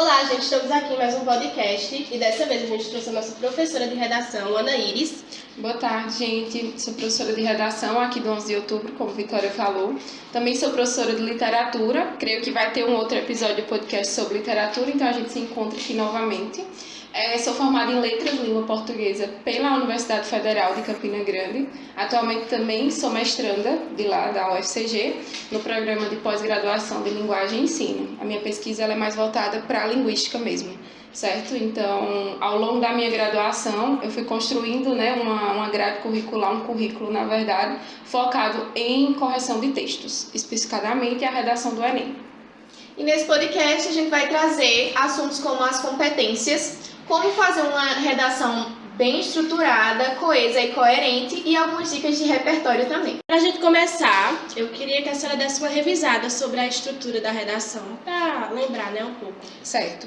Olá, gente, estamos aqui em mais um podcast e dessa vez a gente trouxe a nossa professora de redação, Ana Iris. Boa tarde, gente. Sou professora de redação aqui do 11 de outubro, como a Vitória falou. Também sou professora de literatura. Creio que vai ter um outro episódio de podcast sobre literatura, então a gente se encontra aqui novamente. Sou formada em Letras Língua Portuguesa pela Universidade Federal de Campina Grande. Atualmente também sou mestranda de lá, da UFCG, no programa de pós-graduação de Linguagem e Ensino. A minha pesquisa ela é mais voltada para a linguística mesmo, certo? Então, ao longo da minha graduação, eu fui construindo uma grade curricular, um currículo, na verdade, focado em correção de textos, especificadamente a redação do Enem. E nesse podcast a gente vai trazer assuntos como as competências, como fazer uma redação bem estruturada, coesa e coerente e algumas dicas de repertório também. Para a gente começar, eu queria que a senhora desse uma revisada sobre a estrutura da redação, para lembrar um pouco. Certo.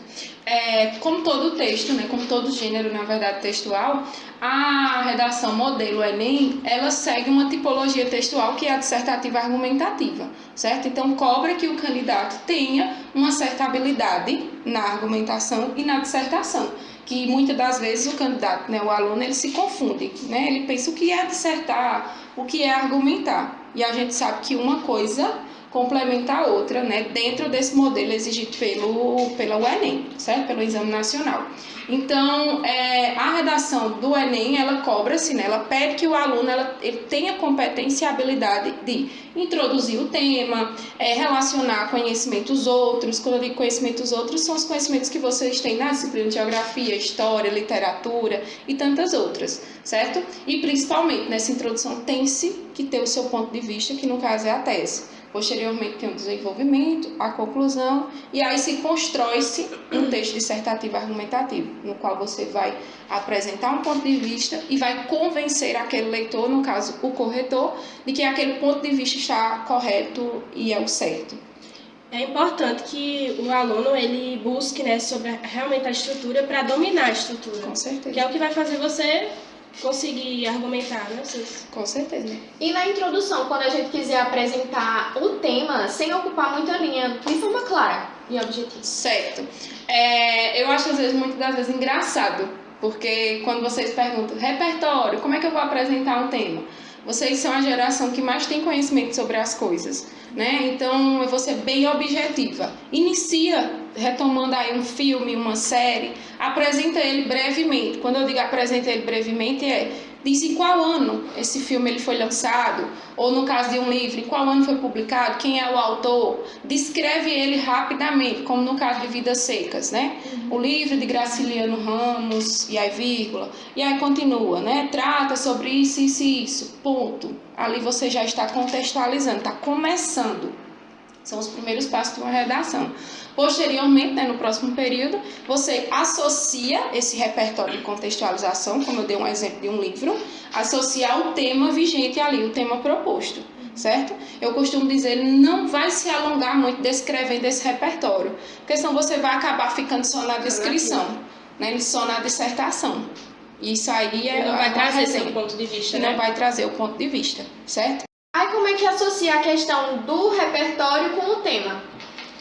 Como todo texto, como todo gênero, na verdade, textual, a redação modelo Enem, ela segue uma tipologia textual que é a dissertativa argumentativa, certo? Então, cobra que o candidato tenha uma certa habilidade na argumentação e na dissertação, que muitas das vezes o candidato, o aluno, ele se confunde, Ele pensa o que é dissertar, o que é argumentar, e a gente sabe que uma coisa complementa a outra, dentro desse modelo exigido pela Enem, certo? Pelo Exame Nacional. Então, a redação do Enem, ela cobra-se, ela pede que o aluno ele tenha competência e habilidade de introduzir o tema, relacionar conhecimentos outros. Quando eu digo conhecimentos outros, são os conhecimentos que vocês têm na disciplina de geografia, história, literatura e tantas outras, certo? E principalmente nessa introdução tem-se que ter o seu ponto de vista, que no caso é a tese. Posteriormente tem o desenvolvimento, a conclusão, e aí se constrói-se um texto dissertativo argumentativo, no qual você vai apresentar um ponto de vista e vai convencer aquele leitor, no caso o corretor, de que aquele ponto de vista está correto e é o certo. É importante que o aluno ele busque sobre realmente a estrutura para dominar a estrutura. Com certeza. Que é o que vai fazer você conseguir argumentar, Com certeza. E na introdução, quando a gente quiser apresentar o tema sem ocupar muita linha, de forma clara e objetiva. Certo. Eu acho, muitas das vezes, engraçado, porque quando vocês perguntam, repertório, como é que eu vou apresentar um tema? Vocês são a geração que mais tem conhecimento sobre as coisas, Então, eu vou ser bem objetiva. Inicia retomando aí um filme, uma série, apresenta ele brevemente. Quando eu digo apresenta ele brevemente, diz em qual ano esse filme ele foi lançado, ou no caso de um livro, em qual ano foi publicado, quem é o autor, descreve ele rapidamente, como no caso de Vidas Secas, O livro de Graciliano Ramos, e aí vírgula, e aí continua, Trata sobre isso, isso e isso, ponto. Ali você já está contextualizando, está começando. São os primeiros passos de uma redação. Posteriormente, no próximo período, você associa esse repertório de contextualização, como eu dei um exemplo de um livro, associar o tema vigente ali, o tema proposto, certo? Eu costumo dizer, não vai se alongar muito descrevendo esse repertório, porque senão você vai acabar ficando só na descrição, só na dissertação. Isso aí não vai trazer seu ponto de vista, Não vai trazer o ponto de vista, certo? Aí como é que associa a questão do repertório com o tema?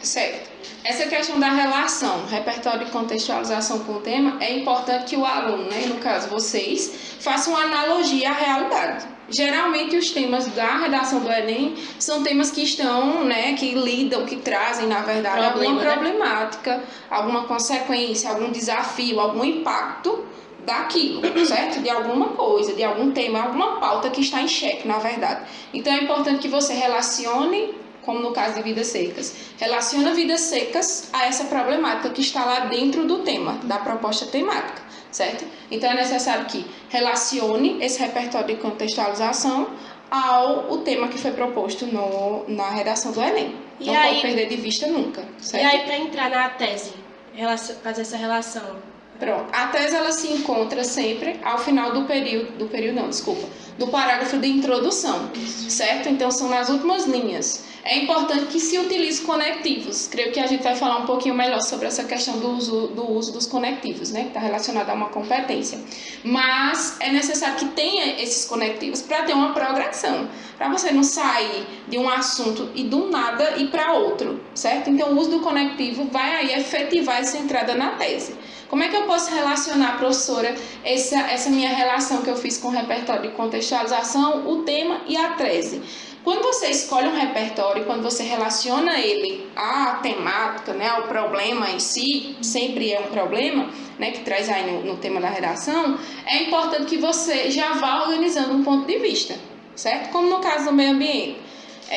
Certo. Essa questão da relação, repertório de contextualização com o tema, é importante que o aluno, no caso vocês, façam uma analogia à realidade. Geralmente os temas da redação do Enem são temas que estão, que lidam, que trazem, na verdade, alguma problemática, alguma consequência, algum desafio, algum impacto daquilo, certo? De alguma coisa, de algum tema, alguma pauta que está em xeque, na verdade. Então é importante que você relacione, como no caso de Vidas Secas, relaciona Vidas Secas a essa problemática que está lá dentro do tema, da proposta temática, certo? Então é necessário que relacione esse repertório de contextualização ao tema que foi proposto na redação do Enem. Não pode perder de vista nunca, certo? E aí, para entrar na tese, fazer essa relação? Pronto. A tese ela se encontra sempre ao final do parágrafo de introdução, certo? Então são nas últimas linhas. é importante que se utilize conectivos. Creio que a gente vai falar um pouquinho melhor sobre essa questão do uso dos conectivos, né? Que está relacionado a uma competência. Mas é necessário que tenha esses conectivos para ter uma progressão, para você não sair de um assunto e do nada ir para outro, certo? Então, o uso do conectivo vai aí efetivar essa entrada na tese. Como é que eu posso relacionar, professora, essa minha relação que eu fiz com o repertório de contextualização, o tema e a tese? Quando você escolhe um repertório, quando você relaciona ele à temática, né, ao problema em si, sempre é um problema, né, que traz aí no tema da redação, é importante que você já vá organizando um ponto de vista, certo? Como no caso do meio ambiente.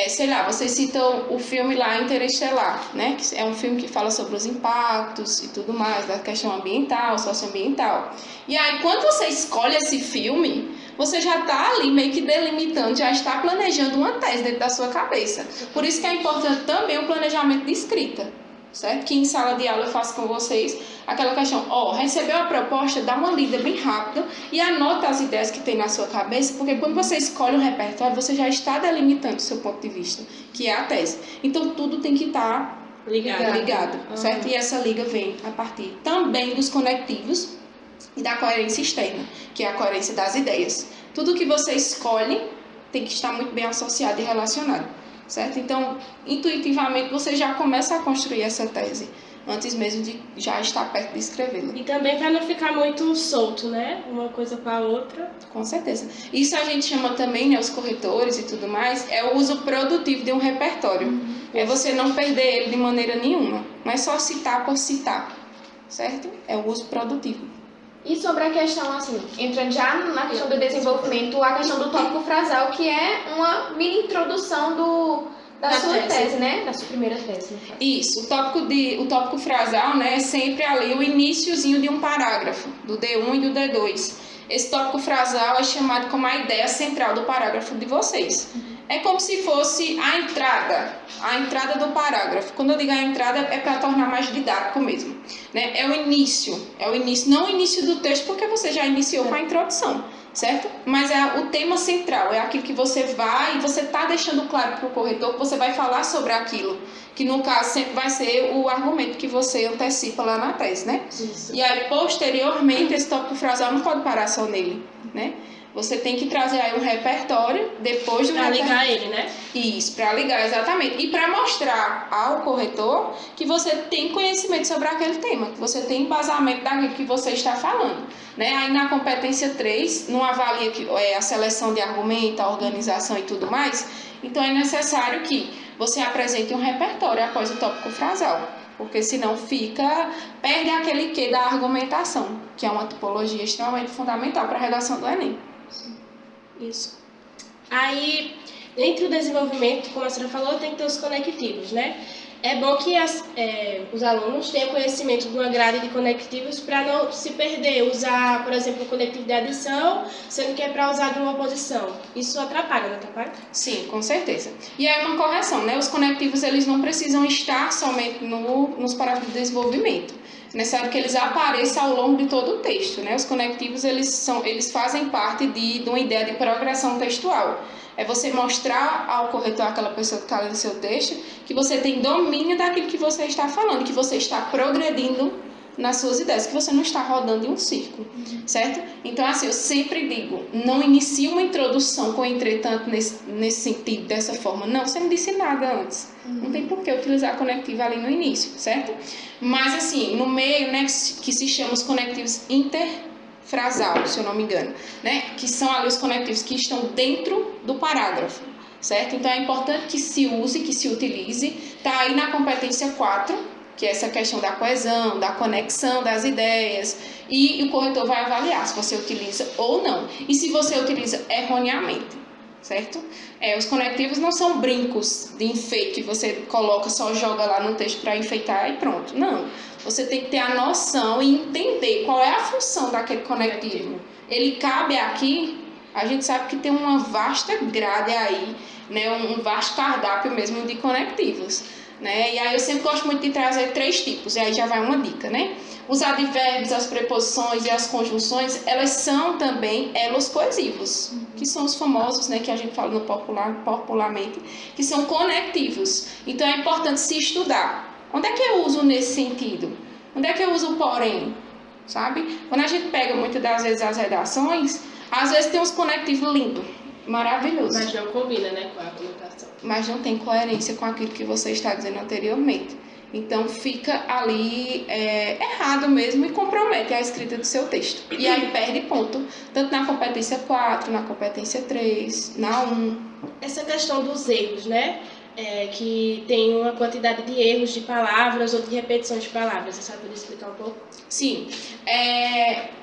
Sei lá, vocês citam o filme lá Interestelar, né? Que é um filme que fala sobre os impactos e tudo mais, da questão ambiental, socioambiental. E aí, quando você escolhe esse filme, você já está ali meio que delimitando, já está planejando uma tese dentro da sua cabeça. Por isso que é importante também o planejamento de escrita, certo? Que em sala de aula eu faço com vocês aquela questão, recebeu a proposta, dá uma lida bem rápida e anota as ideias que tem na sua cabeça, porque quando você escolhe um repertório, você já está delimitando o seu ponto de vista, que é a tese. Então, tudo tem que estar ligado, certo? E essa liga vem a partir também dos conectivos e da coerência externa, que é a coerência das ideias. Tudo que você escolhe tem que estar muito bem associado e relacionado, certo? Então, intuitivamente, você já começa a construir essa tese, antes mesmo de já estar perto de escrevê-la. E também para não ficar muito solto, né? Uma coisa com a outra. Com certeza. Isso a gente chama também, né, os corretores e tudo mais, é o uso produtivo de um repertório. É você não perder ele de maneira nenhuma. Não é só citar por citar, certo? É o uso produtivo. E sobre a questão, assim, entrando já na questão do desenvolvimento, a questão do tópico frasal, que é uma mini introdução da sua tese, né? Da sua primeira tese. Isso, o tópico frasal, né, é sempre ali o iniciozinho de um parágrafo, do D1 e do D2. Esse tópico frasal é chamado como a ideia central do parágrafo de vocês. É como se fosse a entrada do parágrafo. Quando eu digo a entrada, é para tornar mais didático mesmo, né? É o início, não o início do texto, porque você já iniciou com a introdução, certo? Mas é o tema central, é aquilo que você vai, e você está deixando claro para o corretor que você vai falar sobre aquilo, que no caso sempre vai ser o argumento que você antecipa lá na tese, né? Isso. E aí, posteriormente, esse tópico frasal não pode parar só nele, né? Você tem que trazer aí um repertório depois do repertório. Para ligar ele, né? Isso, para ligar, exatamente. E para mostrar ao corretor que você tem conhecimento sobre aquele tema, que você tem embasamento daquilo que você está falando, né? Aí na competência 3, não avalia a seleção de argumento, a organização e tudo mais, então é necessário que você apresente um repertório após o tópico frasal, porque senão perde aquele quê da argumentação, que é uma tipologia extremamente fundamental para a redação do Enem. Isso. Aí, dentro do desenvolvimento, como a senhora falou, tem que ter os conectivos, né? É bom que os alunos tenham conhecimento de uma grade de conectivos para não se perder, usar, por exemplo, o conectivo de adição, sendo que é para usar de uma oposição. Isso atrapalha, não atrapalha? Sim, com certeza. E aí uma correção, né? Os conectivos, eles não precisam estar somente nos parágrafos de desenvolvimento. É necessário que eles apareçam ao longo de todo o texto, né? Os conectivos, eles fazem parte de uma ideia de progressão textual. É você mostrar ao corretor, aquela pessoa que está lendo seu texto, que você tem domínio daquilo que você está falando, que você está progredindo nas suas ideias, que você não está rodando em um círculo, certo? Então, assim, eu sempre digo, não inicie uma introdução com entretanto nesse sentido, dessa forma. Não, você não disse nada antes. Não tem por que utilizar conectivo ali no início, certo? Mas, assim, no meio, né, que se chama os conectivos interfrasal, se eu não me engano, né? Que são ali os conectivos que estão dentro do parágrafo, certo? Então, é importante que se use, que se utilize. Está aí na competência 4, que é essa questão da coesão, da conexão das ideias, e o corretor vai avaliar se você utiliza ou não, e se você utiliza erroneamente, certo? Os conectivos não são brincos de enfeite que você coloca, só joga lá no texto para enfeitar e pronto, não. Você tem que ter a noção e entender qual é a função daquele conectivo. Ele cabe aqui, a gente sabe que tem uma vasta grade aí, né, um vasto cardápio mesmo de conectivos. né? E aí eu sempre gosto muito de trazer 3 tipos, e aí já vai uma dica, né? Os advérbios, as preposições e as conjunções, elas são também elos coesivos, que são os famosos, né, que a gente fala no popularmente, que são conectivos. Então é importante se estudar. Onde é que eu uso nesse sentido? Onde é que eu uso o porém? Sabe? Quando a gente pega muitas das vezes as redações, às vezes tem uns conectivos lindos, maravilhosos. Mas não combina, né, com a comunicação. Mas não tem coerência com aquilo que você está dizendo anteriormente. Então fica ali errado mesmo e compromete a escrita do seu texto. E aí perde ponto, tanto na competência 4, na competência 3, na 1. Essa questão dos erros, né? Que tem uma quantidade de erros de palavras ou de repetições de palavras. Você sabe explicar um pouco? Sim.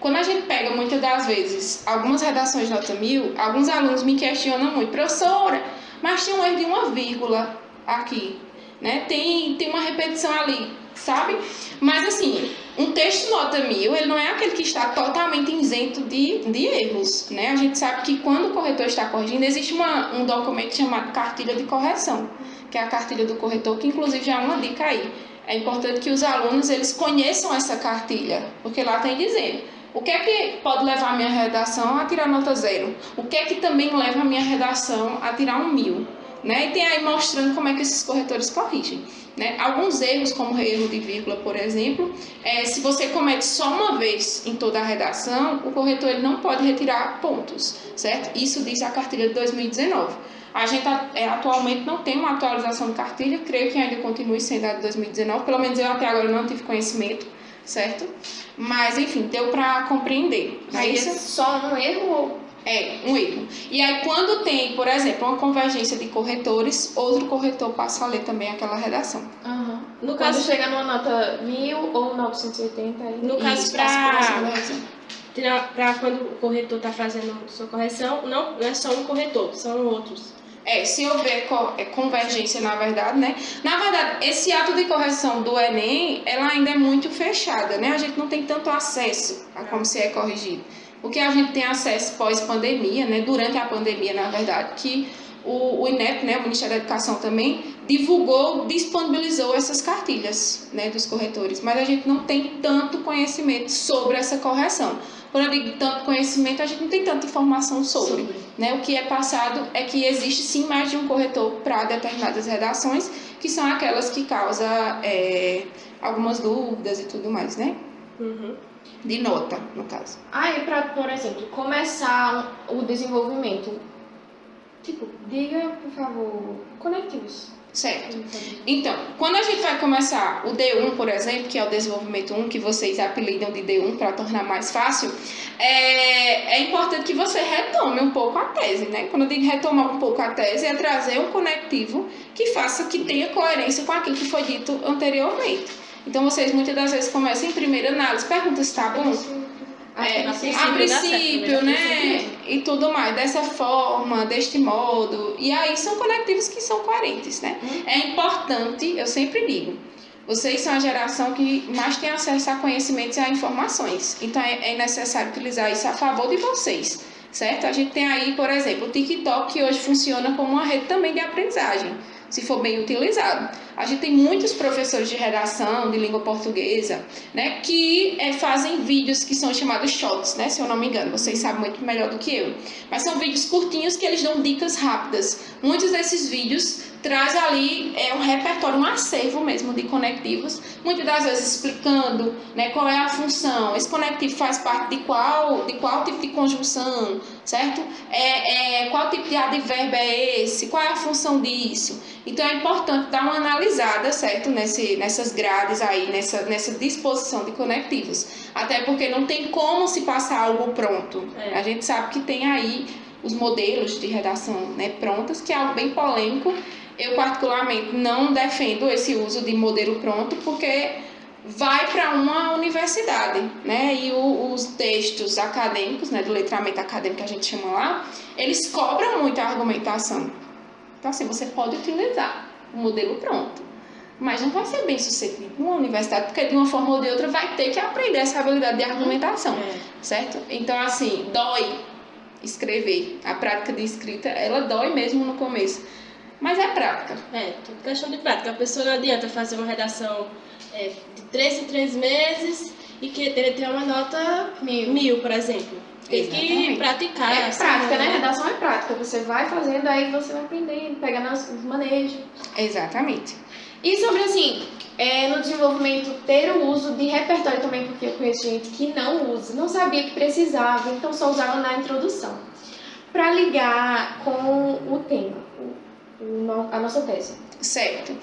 Quando a gente pega muitas das vezes algumas redações de nota 1000, alguns alunos me questionam muito, professora, mas tem um erro de uma vírgula aqui, né? Tem uma repetição ali, sabe? Mas assim, um texto nota 1000, ele não é aquele que está totalmente isento de erros, né? A gente sabe que quando o corretor está corrigindo, existe um documento chamado cartilha de correção, que é a cartilha do corretor, que inclusive já é uma dica aí. É importante que os alunos, eles conheçam essa cartilha, porque lá tem dizendo o que é que pode levar a minha redação a tirar nota 0, o que é que também leva a minha redação a tirar um 1000, né? E tem aí mostrando como é que esses corretores corrigem, né? Alguns erros, como erro de vírgula, por exemplo, se você comete só uma vez em toda a redação, o corretor ele não pode retirar pontos, certo? Isso diz a cartilha de 2019. A gente atualmente não tem uma atualização de cartilha, creio que ainda continue sendo a de 2019, pelo menos eu até agora não tive conhecimento, certo? Mas, enfim, deu para compreender. Aí é só um erro ou... Um erro. E aí, quando tem, por exemplo, uma convergência de corretores, outro corretor passa a ler também aquela redação. Uhum. No caso, chega numa nota 1000 ou 980. No caso, para quando o corretor está fazendo sua correção, não é só um corretor, são outros. Se houver convergência, na verdade, né? Na verdade, esse ato de correção do Enem, ela ainda é muito fechada, né? A gente não tem tanto acesso a como se é corrigido. O que a gente tem acesso pós-pandemia, né? Durante a pandemia, na verdade, que o INEP, né? O Ministério da Educação também disponibilizou essas cartilhas, né? Dos corretores. Mas a gente não tem tanto conhecimento sobre essa correção. Quando eu digo tanto conhecimento, a gente não tem tanta informação sobre. Né? O que é passado é que existe sim mais de um corretor para determinadas redações, que são aquelas que causam algumas dúvidas e tudo mais, né? Uhum. De nota, no caso. Aí, para, por exemplo, começar o desenvolvimento, diga, por favor, conectivos. Certo. Então, quando a gente vai começar o D1, por exemplo, que é o desenvolvimento 1, que vocês apelidam de D1 para tornar mais fácil, é importante que você retome um pouco a tese, né? Quando eu digo retomar um pouco a tese, é trazer um conectivo que faça que tenha coerência com aquilo que foi dito anteriormente. Então, vocês muitas das vezes começam em primeira análise, perguntam se está bom? A princípio, né? E tudo mais, dessa forma, deste modo. E aí são conectivos que são coerentes, né? É importante, eu sempre digo, vocês são a geração que mais tem acesso a conhecimentos e a informações. Então é necessário utilizar isso a favor de vocês, certo? A gente tem aí, por exemplo, o TikTok, que hoje funciona como uma rede também de aprendizagem, se for bem utilizado. A gente tem muitos professores de redação, de língua portuguesa, né, que fazem vídeos que são chamados shots, né, se eu não me engano, vocês sabem muito melhor do que eu. Mas são vídeos curtinhos que eles dão dicas rápidas. Muitos desses vídeos traz ali um repertório, um acervo mesmo de conectivos, muitas das vezes explicando, né, qual é a função, esse conectivo faz parte de qual tipo de conjunção, certo? Qual tipo de advérbio é esse, qual é a função disso. Então é importante dar uma analisada, certo, nessas grades aí, nessa disposição de conectivos, até porque não tem como se passar algo pronto. A gente sabe que tem aí os modelos de redação, né, prontas, que é algo bem polêmico. Eu, particularmente, não defendo esse uso de modelo pronto, porque vai para uma universidade, né? E os textos acadêmicos, né, do letramento acadêmico que a gente chama lá, eles cobram muito a argumentação. Então, assim, você pode utilizar o modelo pronto, mas não vai ser bem sucedido numa universidade, porque de uma forma ou de outra vai ter que aprender essa habilidade de argumentação, certo? Então, assim, dói escrever. A prática de escrita, ela dói mesmo no começo. mas é prática. Tudo questão de prática. A pessoa não adianta fazer uma redação de 3 em 3 meses e querer ter uma nota 1000, por exemplo. Tem que praticar. É prática, né? Redação é prática. Você vai fazendo, aí você vai aprendendo, pegando os manejos. Exatamente. E sobre, assim, no desenvolvimento, ter o uso de repertório também, porque eu conheço gente que não usa, não sabia que precisava, então só usava na introdução. Para ligar com o tema, a nossa tese. Certo.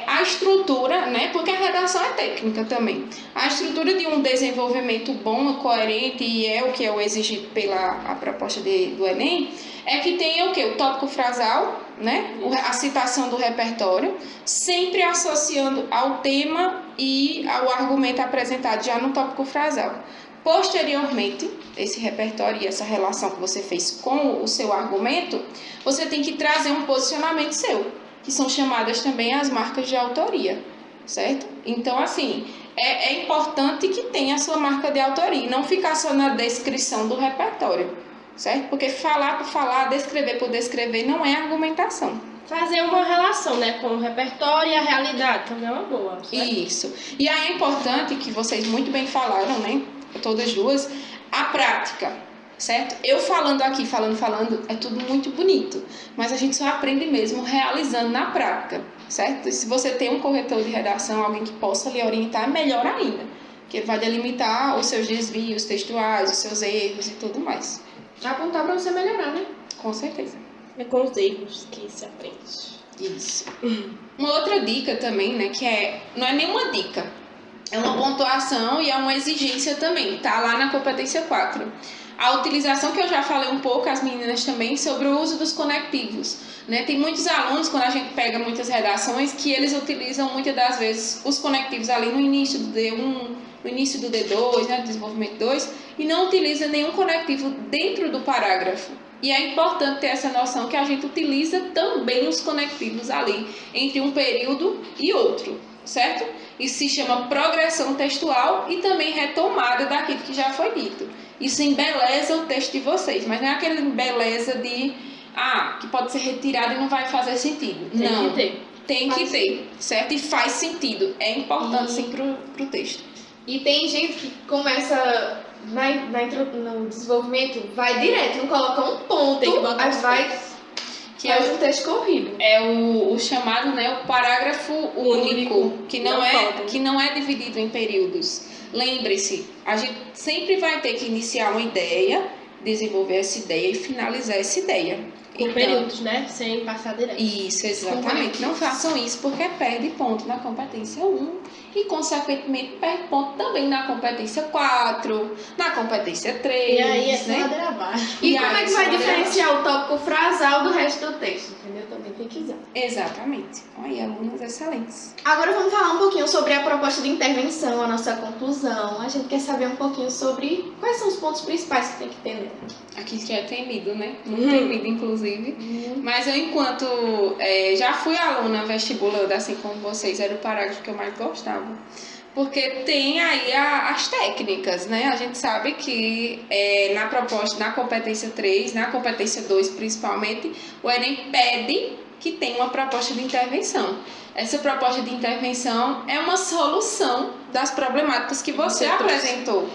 A estrutura, né? Porque a redação é técnica também. A estrutura de um desenvolvimento bom, coerente, e é o que é o exigido pela a proposta do Enem, é que tenha o quê? O tópico frasal, né? A citação do repertório, sempre associando ao tema e ao argumento apresentado já no tópico frasal. Posteriormente, esse repertório e essa relação que você fez com o seu argumento, você tem que trazer um posicionamento seu, que são chamadas também as marcas de autoria, certo? Então, assim, é importante que tenha a sua marca de autoria, e não ficar só na descrição do repertório, certo? Porque falar por falar, descrever por descrever não é argumentação. Fazer uma relação, né, com o repertório e a realidade também é uma boa, certo? Isso. E aí é importante que vocês muito bem falaram, né, todas duas, a prática, certo? Eu falando aqui, falando, é tudo muito bonito, mas a gente só aprende mesmo realizando na prática, certo? E se você tem um corretor de redação, alguém que possa lhe orientar, melhor ainda, porque vai delimitar os seus desvios textuais, os seus erros e tudo mais. Apontar para você melhorar, né? Com certeza. É com os erros que se aprende. Isso. Uma outra dica também, né, que não é nenhuma dica, é uma pontuação e é uma exigência também, tá lá na competência 4. A utilização, que eu já falei um pouco, as meninas também, sobre o uso dos conectivos, né? Tem muitos alunos, quando a gente pega muitas redações, que eles utilizam muitas das vezes os conectivos ali no início do D1, no início do D2, né, desenvolvimento 2, e não utiliza nenhum conectivo dentro do parágrafo. E é importante ter essa noção que a gente utiliza também os conectivos ali, entre um período e outro, certo? Isso se chama progressão textual e também retomada daquilo que já foi dito. Isso embeleza o texto de vocês, mas não é aquele beleza de, que pode ser retirado e não vai fazer sentido. Não, tem que ter, certo? E faz sentido, é importante sim pro texto. E tem gente que começa no desenvolvimento, vai direto, não coloca um ponto, aí vai... Que faz um texto corrido. É o chamado, né, o parágrafo único, que não é dividido em períodos. Lembre-se, a gente sempre vai ter que iniciar uma ideia, desenvolver essa ideia e finalizar essa ideia. Com períodos, né? Sem passar direto. Isso, exatamente. Não façam isso porque perde ponto na competência 1 e, consequentemente, perde ponto também na competência 4, na competência 3. E aí é só ladeira abaixo. E como é que vai diferenciar o tópico frasal do resto do texto? Entendeu? Também tem que usar. Exatamente. Aí, alunos excelentes. Agora vamos falar um pouquinho sobre a proposta de intervenção, a nossa conclusão. A gente quer saber um pouquinho sobre quais são os pontos principais que tem que ter nela. Aquilo que é temido, né? Muito temido, inclusive. Mas eu, enquanto já fui aluna vestibulando, assim como vocês, era o parágrafo que eu mais gostava. Porque tem aí as técnicas, né? A gente sabe que na proposta, na competência 3, na competência 2 principalmente, o Enem pede que tenha uma proposta de intervenção. Essa proposta de intervenção é uma solução das problemáticas que você apresentou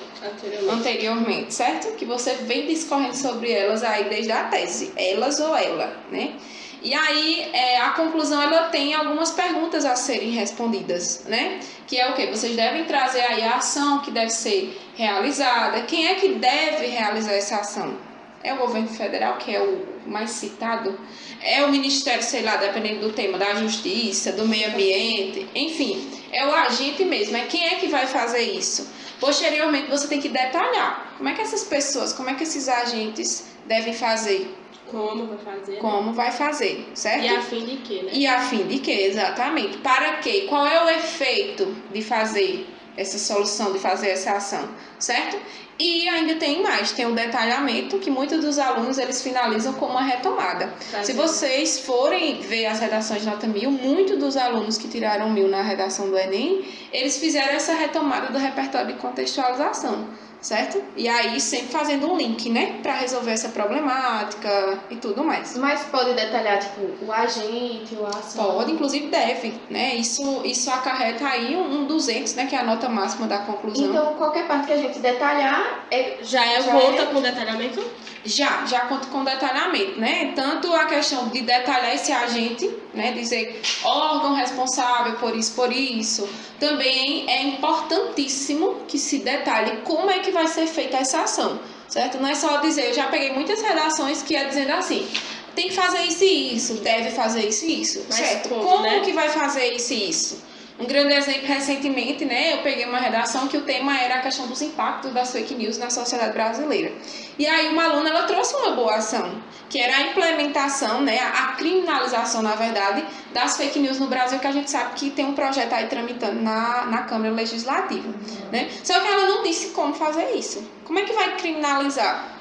anteriormente, certo? Que você vem discorrendo sobre elas aí desde a tese, elas ou ela, né? E aí, a conclusão, ela tem algumas perguntas a serem respondidas, né? Que é o quê? Vocês devem trazer aí a ação que deve ser realizada. Quem é que deve realizar essa ação? É o governo federal, que é o mais citado? É o ministério, sei lá, dependendo do tema, da justiça, do meio ambiente, enfim, é o agente mesmo, é quem é que vai fazer isso. Posteriormente, você tem que detalhar como é que essas pessoas, como é que esses agentes devem fazer. Como vai fazer. Como vai fazer, certo? E a fim de quê, né? E a fim de quê, exatamente. Para quê? Qual é o efeito de fazer essa solução, de fazer essa ação, certo? E ainda tem mais, tem um detalhamento que muitos dos alunos, eles finalizam com uma retomada. Se vocês forem ver as redações de nota 1000, muitos dos alunos que tiraram 1000 na redação do Enem, eles fizeram essa retomada do repertório de contextualização, certo? E aí sempre fazendo um link, né, para resolver essa problemática e tudo mais. Mas pode detalhar, tipo, o agente, a ação? Pode, inclusive deve, né? Isso acarreta aí um 200, né, que é a nota máxima da conclusão. Então, qualquer parte que a gente detalhar Já Já conta é? com detalhamento? Já conta com detalhamento, né? Tanto a questão de detalhar esse agente, né? Dizer órgão responsável por isso. Também é importantíssimo que se detalhe como é que vai ser feita essa ação, certo? Não é só dizer, eu já peguei muitas redações que é dizendo assim, tem que fazer isso e isso, deve fazer isso e isso, Mais certo? pontos, Como né? que vai fazer isso e isso? Um grande exemplo, recentemente, né, eu peguei uma redação que o tema era a questão dos impactos das fake news na sociedade brasileira. E aí uma aluna, ela trouxe uma boa ação, que era a implementação, né, a criminalização, na verdade, das fake news no Brasil, que a gente sabe que tem um projeto aí tramitando na Câmara Legislativa, né? Só que ela não disse como fazer isso. Como é que vai criminalizar?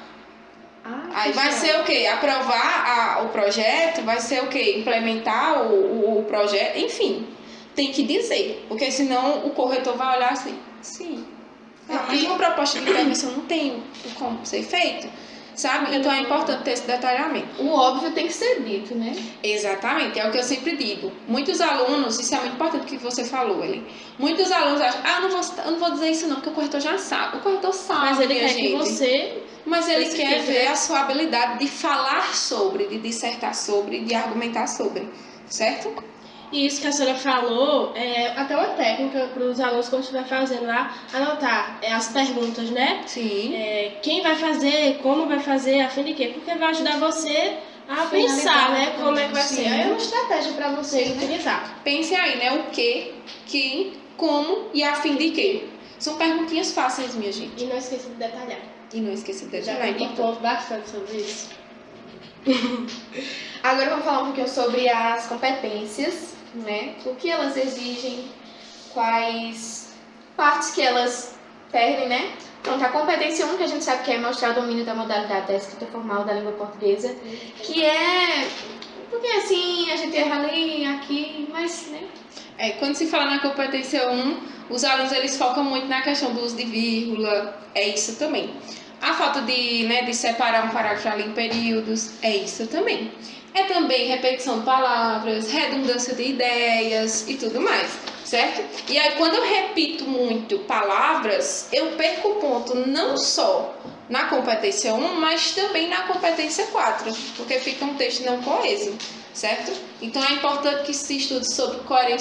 Aí vai ser o quê? Aprovar o projeto? Vai ser o quê? Implementar o projeto? Enfim, tem que dizer, porque senão o corretor vai olhar assim, sim, mas uma proposta de intervenção não tem como ser feito, sabe? Então é importante ter esse detalhamento. O óbvio tem que ser dito, né? Exatamente, é o que eu sempre digo. Muitos alunos, isso é muito importante que você falou, Ellen. Muitos alunos acham, eu não vou dizer isso não, porque o corretor já sabe. O corretor sabe, Mas ele minha quer que gente. você... Mas ele Esse quer tipo, ver né? a sua habilidade de falar sobre, de dissertar sobre, de argumentar sobre, certo? E isso que a senhora falou é até uma técnica para os alunos, quando estiver fazendo lá, anotar as perguntas, né? Sim. Quem vai fazer, como vai fazer, a fim de quê? Porque vai ajudar você a pensar, né? Como é que vai ser. Aí é uma estratégia para você utilizar. Pense aí, né? O que, quem, como e a fim de quê? São perguntinhas fáceis, minha gente. E não esqueça de detalhar. E não esqueça de Já detalhar, é me importante. conto bastante sobre isso. Agora vamos falar um pouquinho sobre as competências, né? O que elas exigem, quais partes que elas perdem, né? Pronto, a competência 1, que a gente sabe que é mostrar o domínio da modalidade da escrita formal da língua portuguesa, que é... Porque assim, a gente erra ali, aqui, mas, né? Quando se fala na competência 1, os alunos eles focam muito na questão do uso de vírgula, é isso também. A falta de separar um parágrafo ali em períodos, é isso também. É também repetição de palavras, redundância de ideias e tudo mais, certo? E aí quando eu repito muito palavras, eu perco ponto não só na competência 1, mas também na competência 4, porque fica um texto não coeso, certo? Então é importante que se estude sobre coesão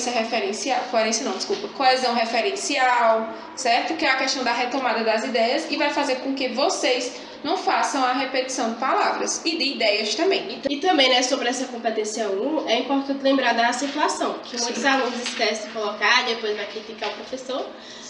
referencial, certo? Que é a questão da retomada das ideias e vai fazer com que vocês não façam a repetição de palavras e de ideias também. E também, né, sobre essa competência 1, é importante lembrar da acentuação, que muitos alunos esquecem de colocar, depois vai criticar o professor,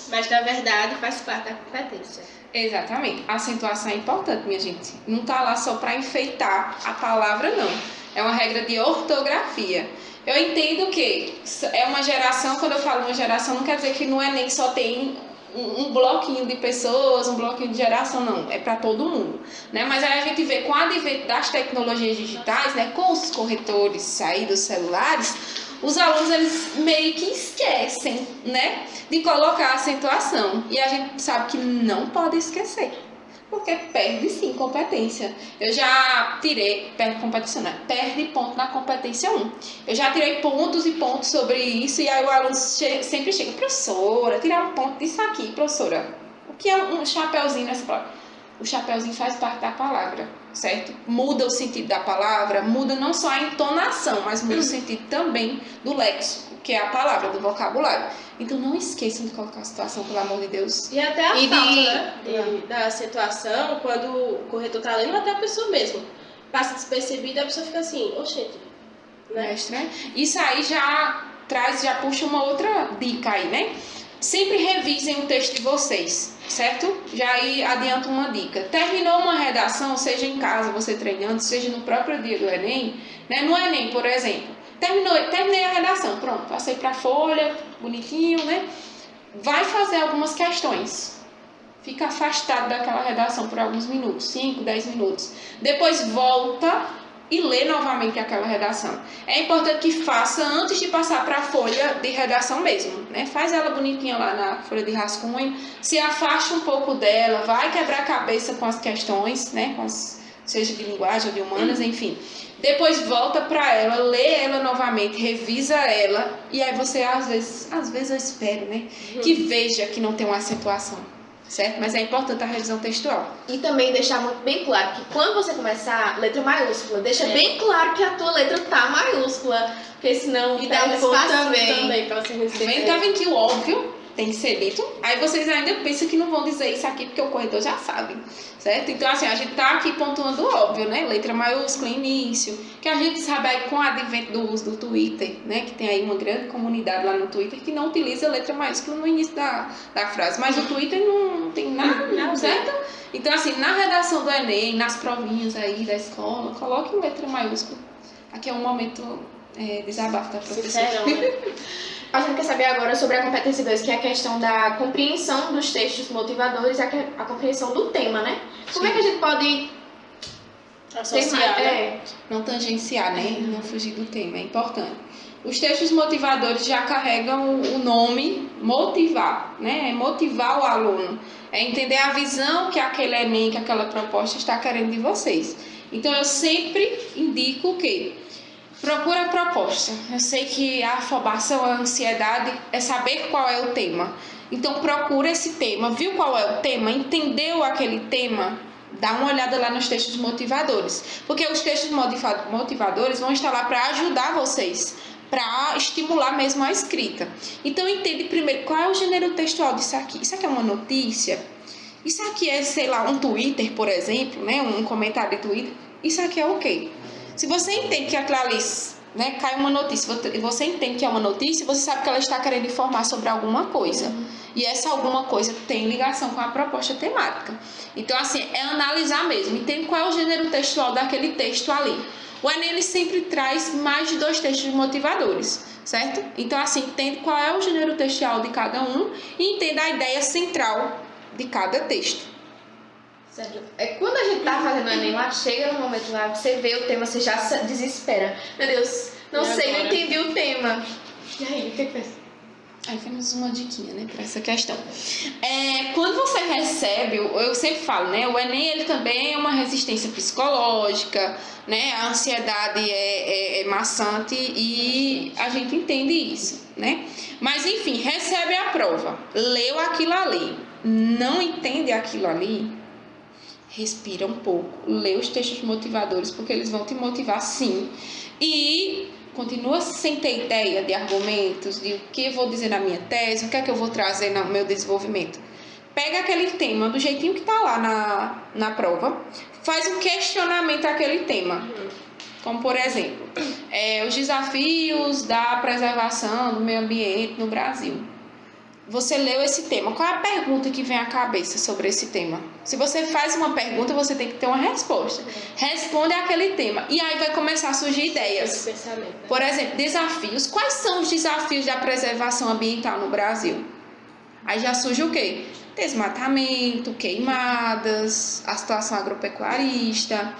mas na verdade faz parte da competência. Exatamente. A acentuação é importante, minha gente. Não tá lá só para enfeitar a palavra, não. É uma regra de ortografia. Eu entendo que é uma geração, quando eu falo uma geração, não quer dizer que no Enem só tem um bloquinho de pessoas, um bloquinho de geração, não. É para todo mundo, né? Mas aí a gente vê com o advento das tecnologias digitais, né, com os corretores aí dos celulares, os alunos eles meio que esquecem, né, de colocar a acentuação. E a gente sabe que não pode esquecer, porque perde sim competência. Eu já tirei, perde ponto na competência 1. Eu já tirei pontos e pontos sobre isso, e aí o aluno sempre chega, professora, tirar um ponto disso aqui, professora. O que é um chapeuzinho nessa palavra? O chapeuzinho faz parte da palavra, certo? Muda o sentido da palavra, muda não só a entonação, mas muda o sentido também do léxico, que é a palavra, do vocabulário. Então não esqueçam de colocar a situação, pelo amor de Deus. E até a falta, né, da acentuação, quando o corretor tá lendo, até a pessoa mesmo passa despercebida, a pessoa fica assim, oxente, né? Mestre, isso aí já puxa uma outra dica aí, né? Sempre revisem o texto de vocês, certo? Já aí adianto uma dica. Terminou uma redação, seja em casa, você treinando, seja no próprio dia do Enem, né? No Enem, por exemplo, terminei a redação, pronto, passei para a folha, bonitinho, né? Vai fazer algumas questões. Fica afastado daquela redação por alguns minutos, 5, 10 minutos. Depois volta e ler novamente aquela redação. É importante que faça antes de passar para a folha de redação mesmo, né? Faz ela bonitinha lá na folha de rascunho, se afasta um pouco dela, vai quebrar a cabeça com as questões, né? Seja de linguagem ou de humanas, enfim. Depois volta para ela, lê ela novamente, revisa ela, e aí você, às vezes eu espero, né? Que veja que não tem uma acentuação, certo? Mas é importante a revisão textual. E também deixar muito bem claro que quando você começar letra maiúscula, deixa bem claro que a tua letra tá maiúscula, porque senão E dá um perde ponto espaço também. também pra vocês não esquecerem. Tá vendo que o óbvio tem que ser dito? Aí vocês ainda pensam que não vão dizer isso aqui porque o corretor já sabe, certo? Então, assim, a gente tá aqui pontuando o óbvio, né? Letra maiúscula, início, que a gente sabe aí com o advento do uso do Twitter, né? Que tem aí uma grande comunidade lá no Twitter que não utiliza letra maiúscula no início da frase, mas o Twitter não tem nada, certo? Então, assim, na redação do Enem, nas provinhas aí da escola, coloque letra maiúscula. Aqui é um momento desabafo da professora. Sincerão, né? A gente quer saber agora sobre a competência 2, que é a questão da compreensão dos textos motivadores e a compreensão do tema, né? Como é que a gente pode Associar, né? Não tangenciar, né? Não fugir do tema, é importante. Os textos motivadores já carregam o nome motivar, né? É motivar o aluno, é entender a visão que aquele Enem, que aquela proposta está querendo de vocês. Então, eu sempre indico o quê? Procura a proposta. Eu sei que a afobação, a ansiedade é saber qual é o tema. Então, procura esse tema. Viu qual é o tema? Entendeu aquele tema? Dá uma olhada lá nos textos motivadores. Porque os textos motivadores vão estar lá para ajudar vocês, para estimular mesmo a escrita. Então, entende primeiro qual é o gênero textual disso aqui. Isso aqui é uma notícia? Isso aqui é, sei lá, um Twitter, por exemplo, né? Um comentário de Twitter. Isso aqui é o quê? Se você entende que aquela ali, né, cai uma notícia, você entende que é uma notícia, você sabe que ela está querendo informar sobre alguma coisa. E essa alguma coisa tem ligação com a proposta temática. Então, assim, é analisar mesmo. Entende qual é o gênero textual daquele texto ali. O Enem, ele sempre traz mais de 2 textos motivadores, certo? Então, assim, entende qual é o gênero textual de cada um e entenda a ideia central de cada texto. Certo. É quando a gente tá fazendo o Enem lá, chega no momento lá, você vê o tema, você já se desespera. Meu Deus, não sei, não entendi o tema. E aí, o que fez? Aí temos uma diquinha, né, para essa questão. Quando você recebe, eu sempre falo, né, o Enem, ele também é uma resistência psicológica, né, a ansiedade é maçante e a gente entende isso, né. Mas, enfim, recebe a prova, leu aquilo ali, não entende aquilo ali, respira um pouco, lê os textos motivadores, porque eles vão te motivar sim. E continua sem ter ideia de argumentos, de o que eu vou dizer na minha tese, o que é que eu vou trazer no meu desenvolvimento. Pega aquele tema do jeitinho que está lá na prova, faz um questionamento àquele tema. Como, por exemplo, os desafios da preservação do meio ambiente no Brasil. Você leu esse tema. Qual é a pergunta que vem à cabeça sobre esse tema? Se você faz uma pergunta, você tem que ter uma resposta. Responde àquele tema. E aí vai começar a surgir ideias. Por exemplo, desafios. Quais são os desafios da preservação ambiental no Brasil? Aí já surge o quê? Desmatamento, queimadas, a situação agropecuarista,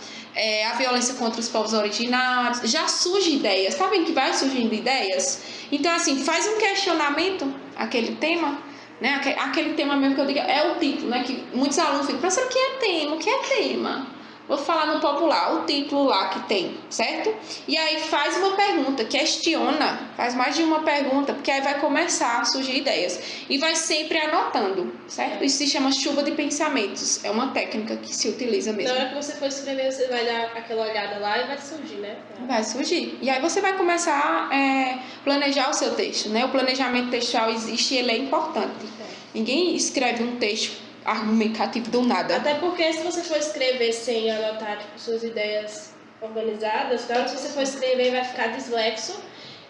a violência contra os povos originários. Já surgem ideias. Tá vendo que vai surgindo ideias? Então, assim, faz um questionamento aquele tema, né? Aquele tema mesmo que eu digo é o título, né? Que muitos alunos ficam, professor, o que é tema? O que é tema? Vou falar no popular, o título lá que tem, certo? E aí faz uma pergunta, questiona, faz mais de uma pergunta, porque aí vai começar a surgir ideias. E vai sempre anotando, certo? Isso se chama chuva de pensamentos. É uma técnica que se utiliza mesmo. Na hora que você for escrever, você vai dar aquela olhada lá e vai surgir, né? Vai surgir. E aí você vai começar a planejar o seu texto, né? O planejamento textual existe e ele é importante. Ninguém escreve um texto argumentativo do nada. Até porque se você for escrever sem anotar suas ideias organizadas, na hora que você for escrever vai ficar dislexo,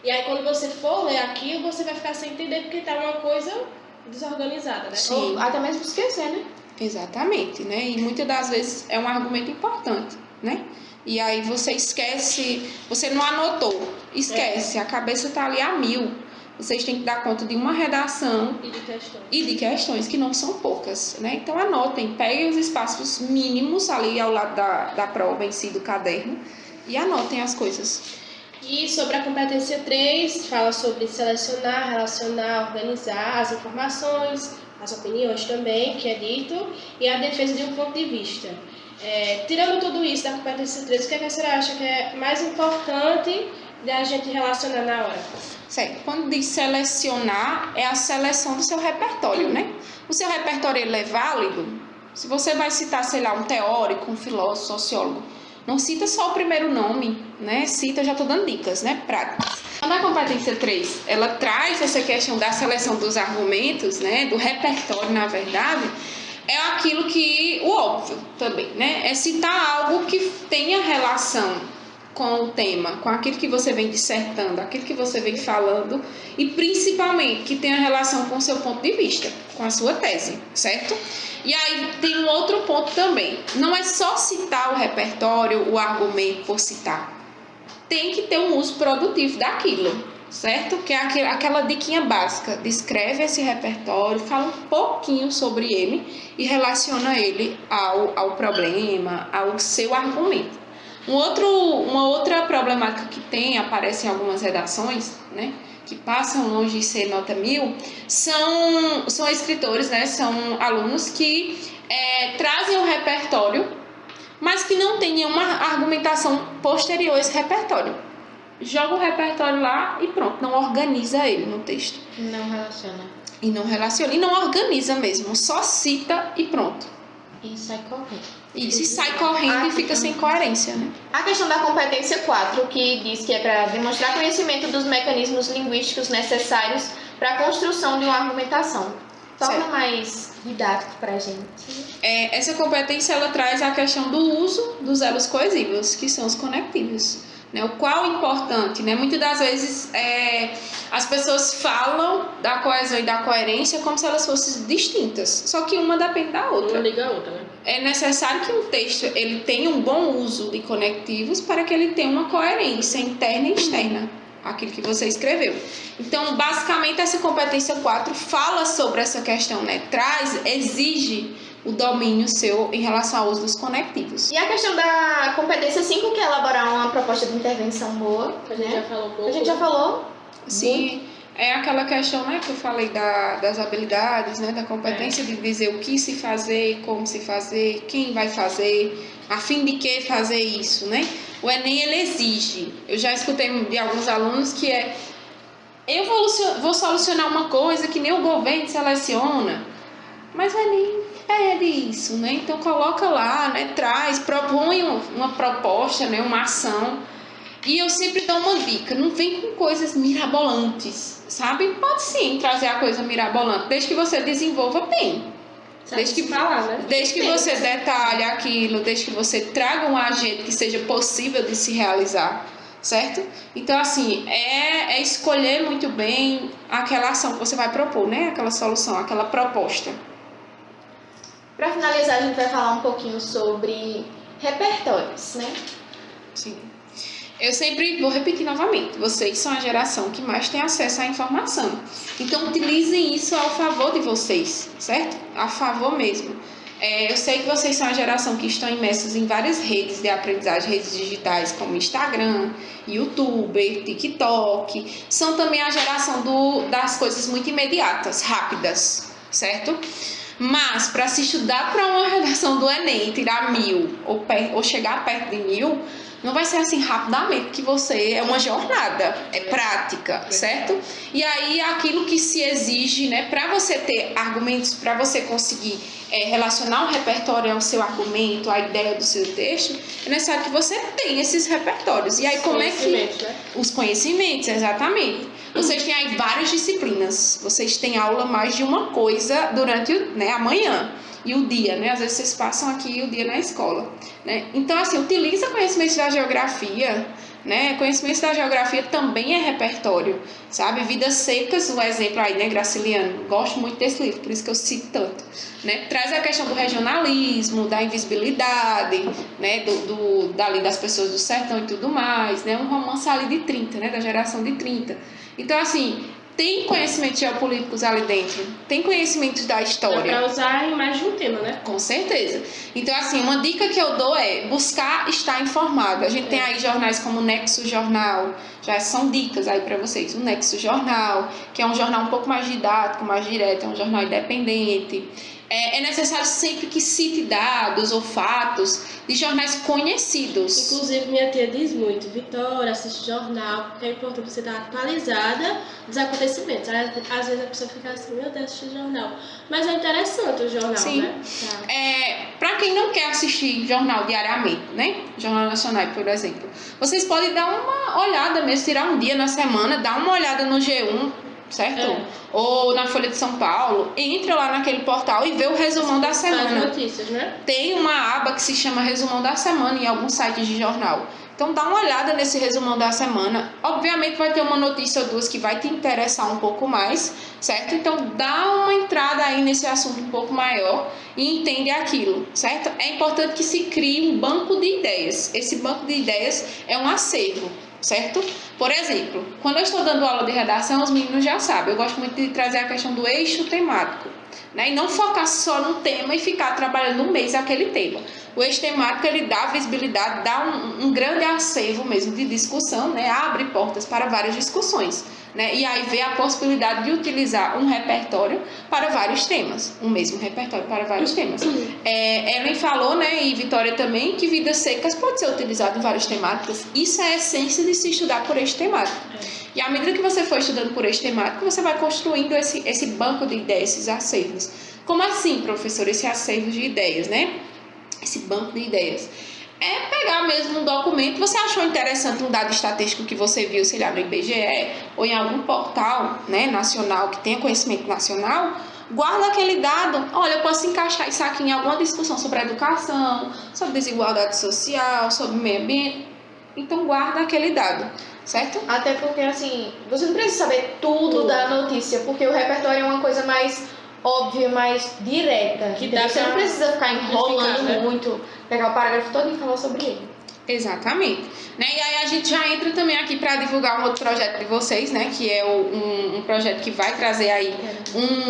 e aí quando você for ler aquilo, você vai ficar sem entender porque tá uma coisa desorganizada, né? Sim. Ou até mesmo esquecer, né? Exatamente, né? E muitas das vezes é um argumento importante, né? E aí você esquece, você não anotou, esquece, a cabeça tá ali a 1000. Vocês têm que dar conta de uma redação e de questões que não são poucas, né? Então anotem, peguem os espaços mínimos ali ao lado da prova em si, do caderno, E anotem as coisas. E sobre a competência 3, fala sobre selecionar, relacionar, organizar as informações, as opiniões também, que é dito, e a defesa de um ponto de vista. Tirando tudo isso da competência 3, o que a senhora acha que é mais importante da gente relacionar na hora? Certo. Quando diz selecionar, é a seleção do seu repertório, né? O seu repertório ele é válido? Se você vai citar, sei lá, um teórico, um filósofo, sociólogo, não cita só o primeiro nome, né? Cita, já estou dando dicas, né? Práticas. Na competência 3, ela traz essa questão da seleção dos argumentos, né? Do repertório, na verdade, é aquilo que, o óbvio também, né? É citar algo que tenha relação com o tema, com aquilo que você vem dissertando, aquilo que você vem falando e principalmente que tenha relação com o seu ponto de vista, com a sua tese, certo? E aí tem um outro ponto também, não é só citar o repertório, o argumento por citar, tem que ter um uso produtivo daquilo, certo? Que é aquela diquinha básica, descreve esse repertório, fala um pouquinho sobre ele e relaciona ele ao problema, ao seu argumento. Uma outra problemática que aparece em algumas redações, né, que passam longe de ser nota 1000, são escritores, né, são alunos que trazem um repertório, mas que não tem nenhuma argumentação posterior a esse repertório. Joga o repertório lá e pronto, não organiza ele no texto. Não relaciona. E não relaciona, e não organiza mesmo, só cita e pronto. E sai correndo. Isso, e sai correndo e fica sem coerência, né? A questão da competência 4, que diz que é para demonstrar conhecimento dos mecanismos linguísticos necessários para a construção de uma argumentação. Torna mais didático para a gente. Essa competência, ela traz a questão do uso dos elos coesivos, que são os conectivos. Né? O qual é importante, né? Muitas das vezes as pessoas falam da coesão e da coerência como se elas fossem distintas, só que uma depende da outra. Uma liga a outra, né? É necessário que um texto ele tenha um bom uso de conectivos para que ele tenha uma coerência interna e externa, aquilo que você escreveu. Então, basicamente, essa competência 4 fala sobre essa questão, né? Exige o domínio seu em relação ao uso dos conectivos. E a questão da competência 5, que é elaborar uma proposta de intervenção boa, A gente já falou um pouco. A gente já falou. Sim, é aquela questão, né, que eu falei das habilidades, né, da competência de dizer o que se fazer, como se fazer, quem vai fazer, a fim de que fazer isso, né? O Enem, ele exige. Eu já escutei de alguns alunos que eu vou solucionar uma coisa que nem o governo seleciona, mas o Enem pede isso, né? Então coloca lá, né, propõe uma proposta, né, uma ação. E eu sempre dou uma dica, não vem com coisas mirabolantes, sabe? Pode sim trazer a coisa mirabolante, desde que você desenvolva bem. Desde que você detalhe aquilo, desde que você traga um agente que seja possível de se realizar, certo? Então, assim, é escolher muito bem aquela ação que você vai propor, né? Aquela solução, aquela proposta. Para finalizar, a gente vai falar um pouquinho sobre repertórios, né? Sim. Eu sempre vou repetir novamente, vocês são a geração que mais tem acesso à informação. Então, utilizem isso ao favor de vocês, certo? A favor mesmo. Eu sei que vocês são a geração que estão imersos em várias redes de aprendizagem, redes digitais como Instagram, YouTube, TikTok. São também a geração das coisas muito imediatas, rápidas, certo? Mas, para se estudar para uma redação do Enem, tirar 1000 ou chegar perto de 1000, não vai ser assim rapidamente, que é uma jornada, é prática, certo? E aí, aquilo que se exige, né, para você ter argumentos, para você conseguir relacionar um repertório ao seu argumento, à ideia do seu texto, é necessário que você tenha esses repertórios. E aí, como é que... Né? Os conhecimentos, exatamente. Vocês têm aí várias disciplinas, vocês têm aula mais de uma coisa durante a manhã. E o dia, né? Às vezes vocês passam aqui o dia na escola, né? Então, assim, utiliza conhecimentos da geografia, né? Conhecimentos da geografia também é repertório, sabe? Vidas Secas, o exemplo aí, né, Graciliano? Gosto muito desse livro, por isso que eu cito tanto, né? Traz a questão do regionalismo, da invisibilidade, né? Dali das pessoas do sertão e tudo mais, né? Um romance ali de 30, né? Da geração de 30. Então, assim, tem conhecimentos geopolíticos ali dentro, tem conhecimentos da Dá história. pra usar em mais de um tema, né? Com certeza. Então, assim, uma dica que eu dou é buscar estar informado. A gente tem aí jornais como o Nexo Jornal, já são dicas aí para vocês. O Nexo Jornal, que é um jornal um pouco mais didático, mais direto, é um jornal independente. É necessário sempre que cite dados ou fatos de jornais conhecidos. Inclusive, minha tia diz muito, Vitória, assiste jornal, porque é importante você estar atualizada dos acontecimentos. Aí, às vezes a pessoa fica assim, meu Deus, assiste jornal. Mas é interessante o jornal, Sim. né? Tá. Para quem não quer assistir jornal diariamente, né? Jornal Nacional, por exemplo, vocês podem dar uma olhada mesmo, tirar um dia na semana, dar uma olhada no G1, certo? Ou na Folha de São Paulo, entra lá naquele portal e vê o resumão da As semana. notícias, né? Tem uma aba que se chama Resumão da Semana em alguns sites de jornal. Então dá uma olhada nesse resumão da semana. Obviamente vai ter uma notícia ou duas que vai te interessar um pouco mais, certo? Então dá uma entrada aí nesse assunto um pouco maior e entende aquilo, certo? É importante que se crie um banco de ideias. Esse banco de ideias é um acervo, certo? Por exemplo, quando eu estou dando aula de redação, os meninos já sabem, eu gosto muito de trazer a questão do eixo temático, né? E não focar só num tema e ficar trabalhando um mês aquele tema. O eixo temático, ele dá visibilidade, dá um grande acervo mesmo de discussão, né? Abre portas para várias discussões, né? E aí vê a possibilidade de utilizar um repertório para vários temas, um mesmo repertório para vários temas. Ellen falou, né, e Vitória também, que vidas secas pode ser utilizado em várias temáticas. Isso é a essência de se estudar por eixo temático. E à medida que você for estudando por eixo temático, você vai construindo esse banco de ideias, esses acervos. Como assim, professor, esse acervo de ideias, né? Esse banco de ideias. É pegar mesmo um documento, você achou interessante um dado estatístico que você viu, sei lá, no IBGE ou em algum portal, né, nacional, que tenha conhecimento nacional, guarda aquele dado. Olha, eu posso encaixar isso aqui em alguma discussão sobre a educação, sobre desigualdade social, sobre meio ambiente. Então guarda aquele dado, certo? Até porque, assim, você não precisa saber tudo da notícia, porque o repertório é uma coisa mais óbvia, mais direta. Que Entendeu? dá Você não pra precisa ficar enrolando explicar, né? muito, pegar o parágrafo todo e falar sobre ele. Exatamente. Né? E aí a gente já entra também aqui para divulgar um outro projeto de vocês, né? Que é um projeto que vai trazer aí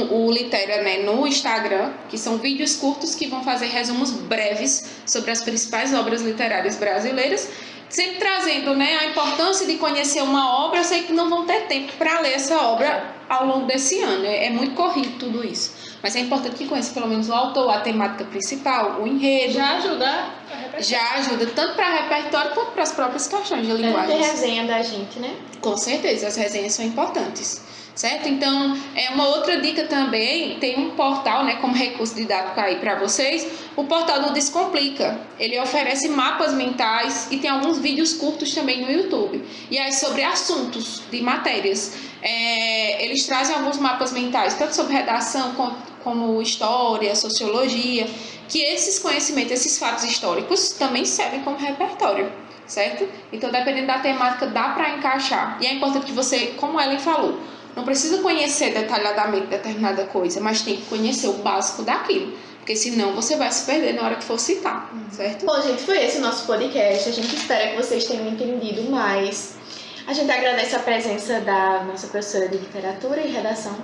o Litera, né, no Instagram, que são vídeos curtos que vão fazer resumos breves sobre as principais obras literárias brasileiras, sempre trazendo, né, a importância de conhecer uma obra. Eu sei que não vão ter tempo para ler essa obra ao longo desse ano, é muito corrido tudo isso. Mas é importante que conheça pelo menos o autor, a temática principal, o enredo. Já ajuda a repertório. Já ajuda tanto para repertório quanto para as próprias questões de Tem linguagem. resenha da gente, né? Com certeza, as resenhas são importantes, certo? Então, uma outra dica também, tem um portal, né, como recurso didático aí para vocês, o portal do Descomplica. Ele oferece mapas mentais e tem alguns vídeos curtos também no YouTube. E aí sobre assuntos de matérias. Eles trazem alguns mapas mentais, tanto sobre redação como história, sociologia, que esses conhecimentos, esses fatos históricos também servem como repertório, certo? Então, dependendo da temática, dá para encaixar. E é importante que você, como Ellen falou, não precisa conhecer detalhadamente determinada coisa, mas tem que conhecer o básico daquilo, porque senão você vai se perder na hora que for citar, certo? Bom, gente, foi esse o nosso podcast. A gente espera que vocês tenham entendido mais. A gente agradece a presença da nossa professora de literatura e redação.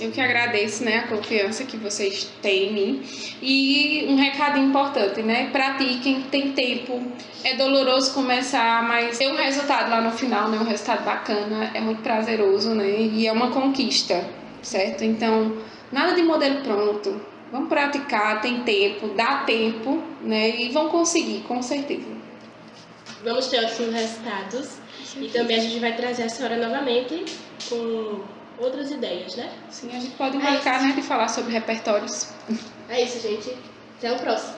Eu que agradeço, né, a confiança que vocês têm em mim. E um recado importante, né? Pratiquem, tem tempo. É doloroso começar, mas tem um resultado lá no final, né? Um resultado bacana, é muito prazeroso, né? E é uma conquista, certo? Então, nada de modelo pronto. Vamos praticar, tem tempo, dá tempo, né? E vão conseguir, com certeza. Vamos ter ótimos resultados. E também a gente vai trazer a senhora novamente com outras ideias, né? Sim, a gente pode marcar, né, de falar sobre repertórios. É isso, gente. Até o próximo.